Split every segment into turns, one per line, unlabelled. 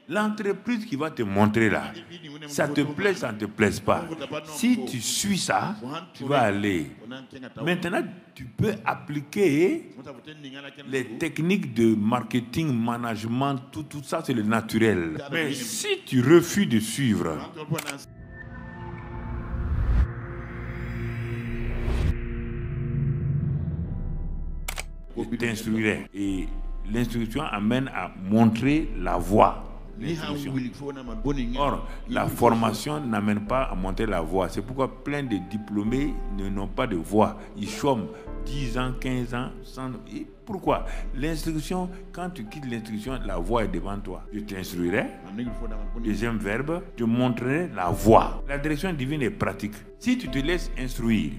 L'entreprise qui va te montrer là, ça te plaît, ça ne te plaise pas. Si tu suis ça, tu vas aller. Maintenant, tu peux appliquer les techniques de marketing, management, tout ça, c'est le naturel. Mais si tu refuses de suivre, je t'instruirai. Et l'instruction amène à montrer la voie. Or, la formation n'amène pas à montrer la voie. C'est pourquoi plein de diplômés n'ont pas de voie. Ils chôment 10 ans, 15 ans. Et pourquoi? L'instruction, quand tu quittes l'instruction, la voie est devant toi. Je t'instruirai. Deuxième verbe, je montrerai la voie. La direction divine est pratique. Si tu te laisses instruire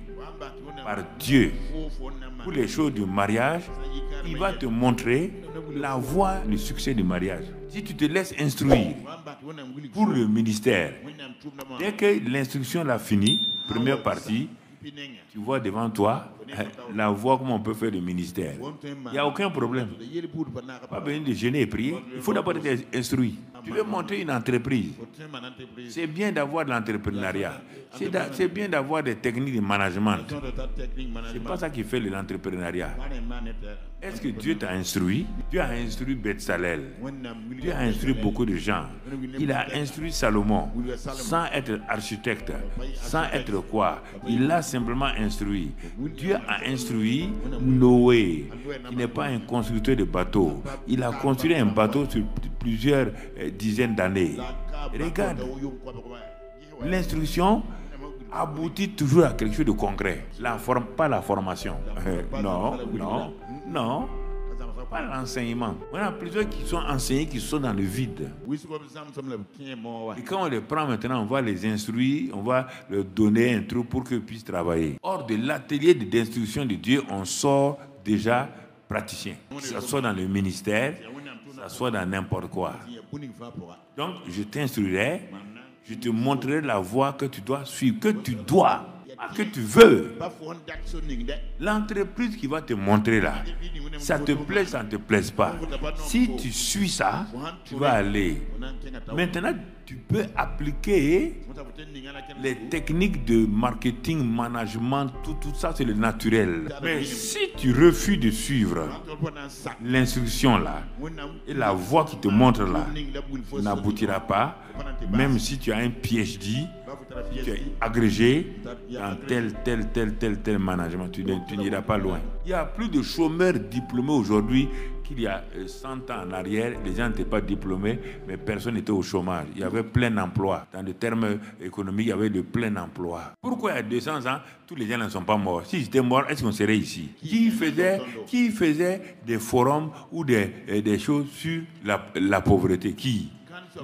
par Dieu pour les choses du mariage, il va te montrer la voie du succès du mariage. Si tu te laisses instruire pour le ministère, dès que l'instruction l'a fini, première partie, tu vois devant toi la voie comment on peut faire le ministère. Il n'y a aucun problème. Pas besoin de jeûner et prier. Il faut d'abord être instruit. Tu veux monter une entreprise. C'est bien d'avoir de l'entrepreneuriat. C'est bien d'avoir des techniques de management. C'est pas ça qui fait l'entrepreneuriat. Est-ce que Dieu t'a instruit? Dieu a instruit Beth-Salel. Dieu a instruit beaucoup de gens. Il a instruit Salomon sans être architecte, sans être quoi. Il l'a simplement instruit. Dieu a instruit Noé, qui n'est pas un constructeur de bateaux. Il a construit un bateau sur plusieurs dizaines d'années. Regarde, l'instruction aboutit toujours à quelque chose de concret. Pas la formation. Non. Pas l'enseignement. On a plusieurs qui sont enseignés qui sont dans le vide. Et quand on les prend maintenant, on va les instruire, on va leur donner un trou pour qu'ils puissent travailler. Hors de l'atelier d'instruction de Dieu, on sort déjà praticien. Que ce soit dans le ministère, que ce soit dans n'importe quoi. Donc, je t'instruirai, je te montrerai la voie que tu dois suivre, que tu dois. Pas que tu veux. L'entreprise qui va te montrer là, ça te plaît, ça ne te plaise pas. Si tu suis ça, tu vas aller. Maintenant, tu peux appliquer les techniques de marketing, management, tout ça, c'est le naturel. Mais si tu refuses de suivre l'instruction là, et la voie qui te montre là, n'aboutira pas, même si tu as un PhD, tu es agrégé dans tel management, tu n'iras pas loin. Il y a plus de chômeurs diplômés aujourd'hui qu'il y a 100 ans en arrière. Les gens n'étaient pas diplômés, mais personne n'était au chômage. Il y avait plein emploi. Dans les termes économiques, il y avait de plein emploi. Pourquoi il y a 200 ans, tous les gens ne sont pas morts? S'ils étaient morts, est-ce qu'on serait ici? Qui faisait des forums ou des choses sur la pauvreté? Qui?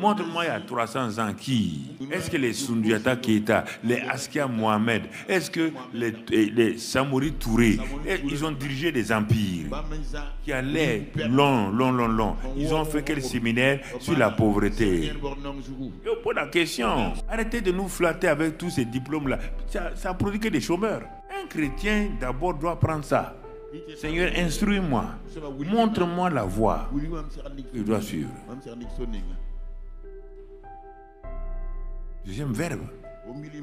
Montre-moi il y a 300 ans qui? Est-ce que les Soundiata Keita, les Askia Mohamed, est-ce que les Samori Touré, ils ont dirigé des empires qui allaient long. Ils ont fait quel séminaire sur la pauvreté? Je pose la question. Arrêtez de nous flatter avec tous ces diplômes-là. Ça produit que des chômeurs. Un chrétien d'abord doit prendre ça. Seigneur, instruis-moi. Montre-moi la voie que je dois suivre. Deuxième verbe.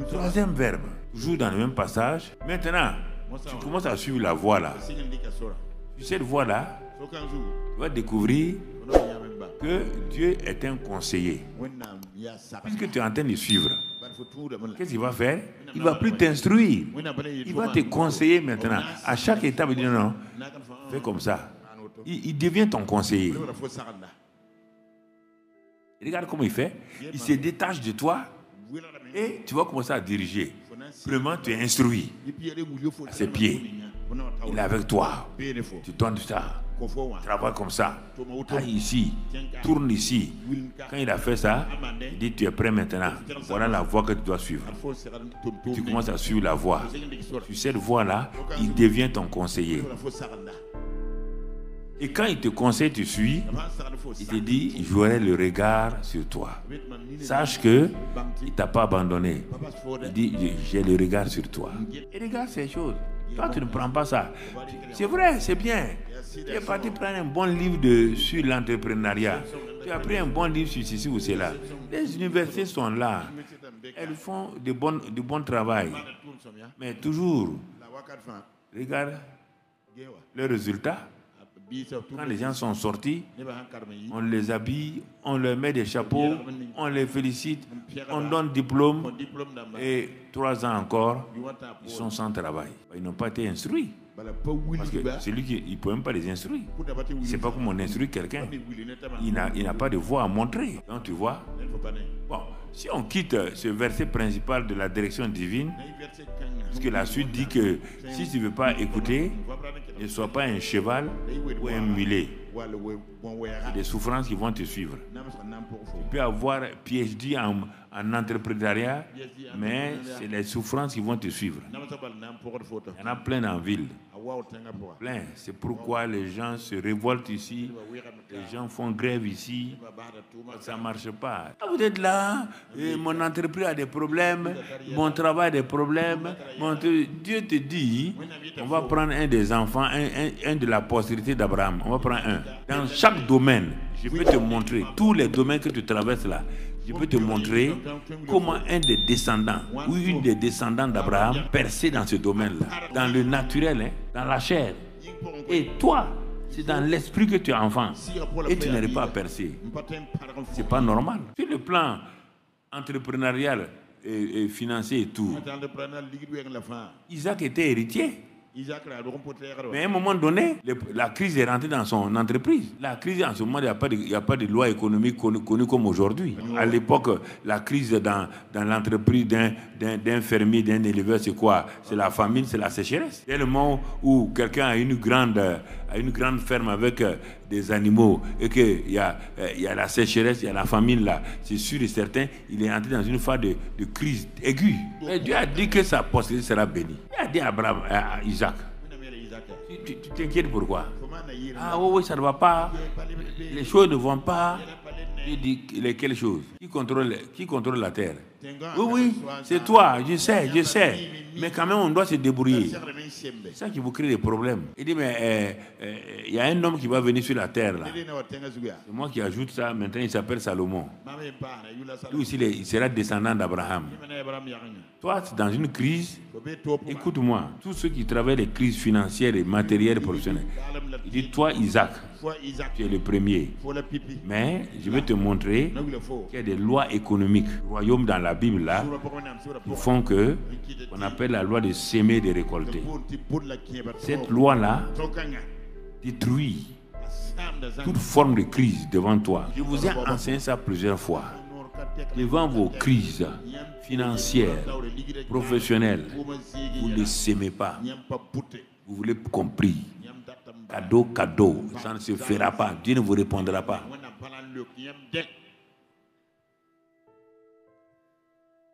Troisième verbe. Toujours dans le même passage. Maintenant, tu commences à suivre la voie là. Sur cette voie là, tu vas découvrir que Dieu est un conseiller. Puisque tu es en train de suivre, qu'est-ce qu'il va faire? Il ne va plus t'instruire. Il va te conseiller maintenant. À chaque étape, il dit non, fais comme ça. Il devient ton conseiller. Regarde comment il fait. Il se détache de toi. Et tu vas commencer à diriger. Premièrement, tu es instruit à ses pieds. Il est avec toi. Tu donnes ça. Travaille comme ça. Taille ici. Tourne ici. Quand il a fait ça, il dit tu es prêt maintenant. Voilà la voie que tu dois suivre. Tu commences à suivre la voie. Sur cette voie-là, il devient ton conseiller. Et quand il te conseille, tu suis, il te dit, j'aurai le regard sur toi. Sache qu'il ne t'a pas abandonné. Il dit, j'ai le regard sur toi. Et regarde ces choses. Toi, tu ne prends pas ça. C'est vrai, c'est bien. Tu es parti prendre un bon livre sur l'entrepreneuriat. Tu Tu as pris un bon livre sur ceci ou cela. Les universités sont là. Elles font du bon travail. Mais toujours, regarde le résultat. Quand les gens sont sortis, on les habille, on leur met des chapeaux, on les félicite, on donne diplôme et 3 ans encore, ils sont sans travail. Ils n'ont pas été instruits. Parce que celui qui ne peut même pas les instruire. Il ne sait pas comment on instruit quelqu'un. Il n'a pas de voix à montrer. Donc tu vois, bon, si on quitte ce verset principal de la direction divine, parce que la suite dit que si tu ne veux pas écouter, ne sois pas un cheval ou un mulet. C'est des souffrances qui vont te suivre. Tu peux avoir PhD en entrepreneuriat, mais c'est les souffrances qui vont te suivre. Il y en a plein en ville. Plein. C'est pourquoi les gens se révoltent ici, les gens font grève ici. Ça ne marche pas. Vous êtes là, mon entreprise a des problèmes, mon travail a des problèmes. Dieu te dit, on va prendre un des enfants, un de la postérité d'Abraham. On va prendre un. Dans chaque domaine, je peux te montrer, tous les domaines que tu traverses là, je peux te montrer comment un des descendants ou une des descendants d'Abraham perçait dans ce domaine-là, dans le naturel, hein, dans la chair. Et toi, c'est dans l'esprit que tu es enfant et tu n'arrives pas à percer. C'est pas normal. Sur le plan entrepreneurial et financier et tout, Isaac était héritier. Mais à un moment donné, la crise est rentrée dans son entreprise. La crise, en ce moment, il n'y a pas de loi économique connue comme aujourd'hui. À l'époque, la crise dans l'entreprise d'un fermier, d'un éleveur, c'est quoi? C'est la famine, c'est la sécheresse. Il y a le moment où quelqu'un a une grande ferme avec des animaux et qu'il y a la sécheresse, il y a la famine là. C'est sûr et certain, il est entré dans une phase de crise aiguë. Et Dieu a dit que sa postérité sera bénie. Il a dit à Isaac. Tu t'inquiètes pourquoi? Ah oui, ça ne va pas. Les choses ne vont pas. Il dit quelles choses? Qui contrôle la terre? Oui, c'est toi, je sais. Mais quand même, on doit se débrouiller. C'est ça qui vous crée des problèmes. Il dit, mais il y a un homme qui va venir sur la terre là. C'est moi qui ajoute ça. Maintenant, il s'appelle Salomon. Lui aussi, il sera descendant d'Abraham. Toi, c'est dans une crise. Écoute-moi, tous ceux qui travaillent les crises financières et matérielles et professionnelles. Il dit, toi, Isaac, tu es le premier. Mais je vais te montrer qu'il y a des lois économiques, royaumes dans la Bible là, qui font que on appelle la loi de s'aimer et de récolter. Cette loi-là détruit toute forme de crise devant toi. Je vous ai enseigné ça plusieurs fois. Devant vos crises financières, professionnelles, vous ne les s'aimez pas. Vous voulez compris. Cadeau, ça ne se fera pas. Dieu ne vous répondra pas.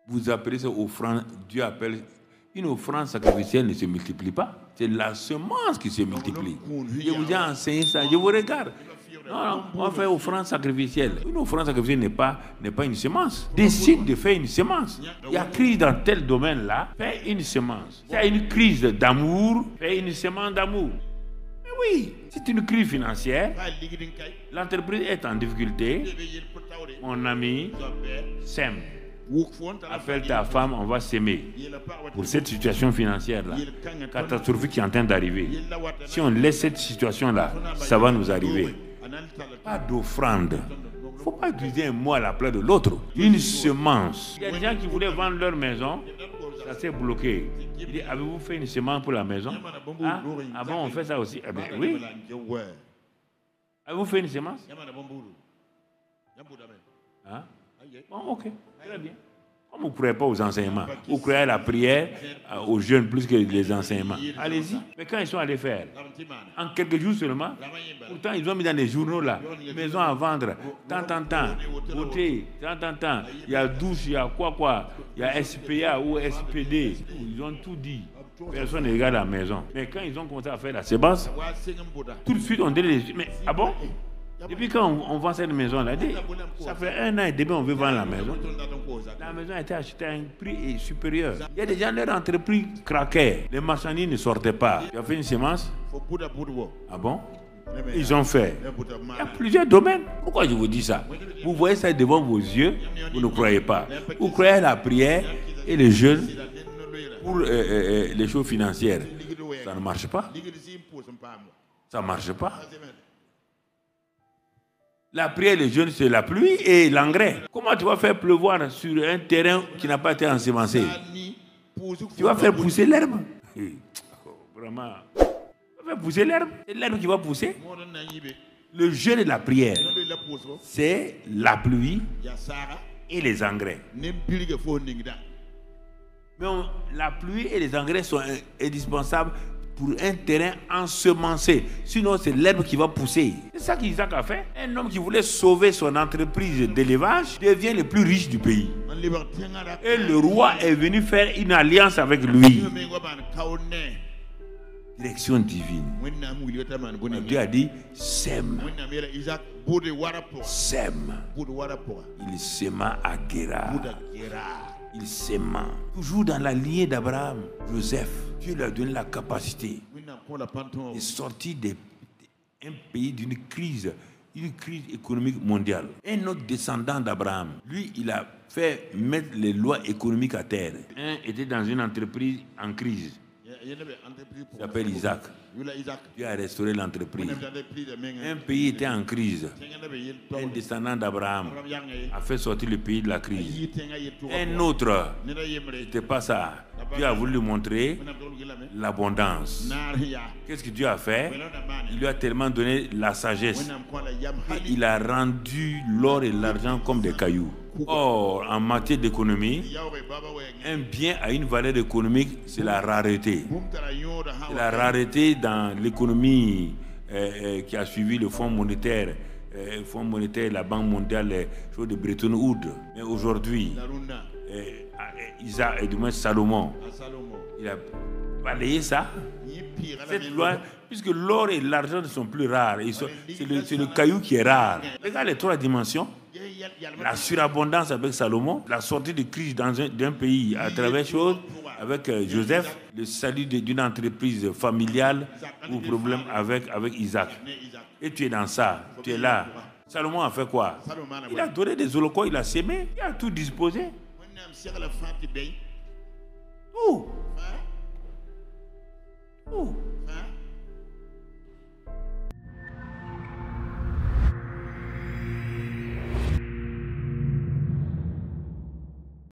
Vous appelez ça offrande. Dieu appelle. Une offrande sacrificielle ne se multiplie pas. C'est la semence qui se multiplie. Je vous ai enseigné ça. Je vous regarde. Non, on fait offrande sacrificielle. Une offrande sacrificielle n'est pas une semence. Décide de faire une semence. Il y a crise dans tel domaine-là. Fais une semence. Il y a une crise d'amour. Fais une semence d'amour. Mais oui, c'est une crise financière. L'entreprise est en difficulté. Mon ami, sème. Appelle ta femme, on va s'aimer. Pour cette situation financière-là, catastrophique qui est en train d'arriver. Si on laisse cette situation-là, ça va nous arriver. Pas d'offrande. Il ne faut pas utiliser un mot à la place de l'autre. Une semence. Il y a des gens qui voulaient vendre leur maison, ça s'est bloqué. Il dit, avez-vous fait une semence pour la maison? Ah bon, on fait ça aussi? Eh bien, oui. Avez-vous fait une semence? Hein? Bon, ok, très bien. Comme vous ne croyez pas aux enseignements, vous croyez à la prière, aux jeunes plus que les enseignements. Allez-y. Mais quand ils sont allés faire, en quelques jours seulement, pourtant ils ont mis dans les journaux là, maison à vendre, tant, beauté, tant, il y a douche, il y a quoi, il y a SPA ou SPD, ils ont tout dit. Personne ne regarde la maison. Mais quand ils ont commencé à faire la séance, tout de suite on dit les... Mais ah bon? Depuis quand on vend cette maison-là, ça fait 1 an et demi on veut vendre la maison. La maison a été achetée à un prix supérieur. Il y a des gens, leur entreprise craquait. Les marchandises ne sortaient pas. Tu as fait une semence? Ah bon? Ils ont fait. Il y a plusieurs domaines. Pourquoi je vous dis ça? Vous voyez ça devant vos yeux, vous ne croyez pas. Vous croyez à la prière et les jeûnes pour les choses financières. Ça ne marche pas. Ça ne marche pas. La prière et les jeûnes, c'est la pluie et l'engrais. Comment tu vas faire pleuvoir sur un terrain qui n'a pas été ensemencé? Tu vas faire pousser l'herbe. Vraiment. Tu vas faire pousser l'herbe. C'est l'herbe qui va pousser. Le jeûne et la prière, c'est la pluie et les engrais. Mais la pluie et les engrais sont indispensables pour un terrain ensemencé. Sinon, c'est l'herbe qui va pousser. C'est ça qu'Isaac a fait. Un homme qui voulait sauver son entreprise d'élevage devient le plus riche du pays. Et le roi est venu faire une alliance avec lui. Direction divine. Dieu a dit, sème. Sème. Il sema à Guérar. Il s'aima. Toujours dans la lignée d'Abraham, Joseph, Dieu lui a donné la capacité de sortir d'un pays d'une crise économique mondiale. Un autre descendant d'Abraham, lui, il a fait mettre les lois économiques à terre. Un était dans une entreprise en crise. Il s'appelle Isaac. Dieu a restauré l'entreprise. Un pays était en crise. Un descendant d'Abraham a fait sortir le pays de la crise. Un autre, c'était pas ça. Dieu a voulu lui montrer l'abondance. Qu'est-ce que Dieu a fait? Il lui a tellement donné la sagesse. Il a rendu l'or et l'argent comme des cailloux. Or, en matière d'économie, un bien a une valeur économique, c'est la rareté. C'est la rareté dans l'économie qui a suivi le Fonds monétaire, la Banque mondiale, les choses de Bretton Woods. Mais aujourd'hui, Isaac, et du moins Salomon, il a balayé ça. Cette loi, puisque l'or et l'argent ne sont plus rares, c'est le caillou qui est rare. Regarde les trois dimensions. La surabondance avec Salomon, la sortie de crise d'un pays à travers choses avec Joseph, le salut d'une entreprise familiale ou problème avec Isaac. Et tu es dans ça, tu es là. Salomon a fait quoi? Il a donné des holocaustes, il a sémé, il a tout disposé. Tout.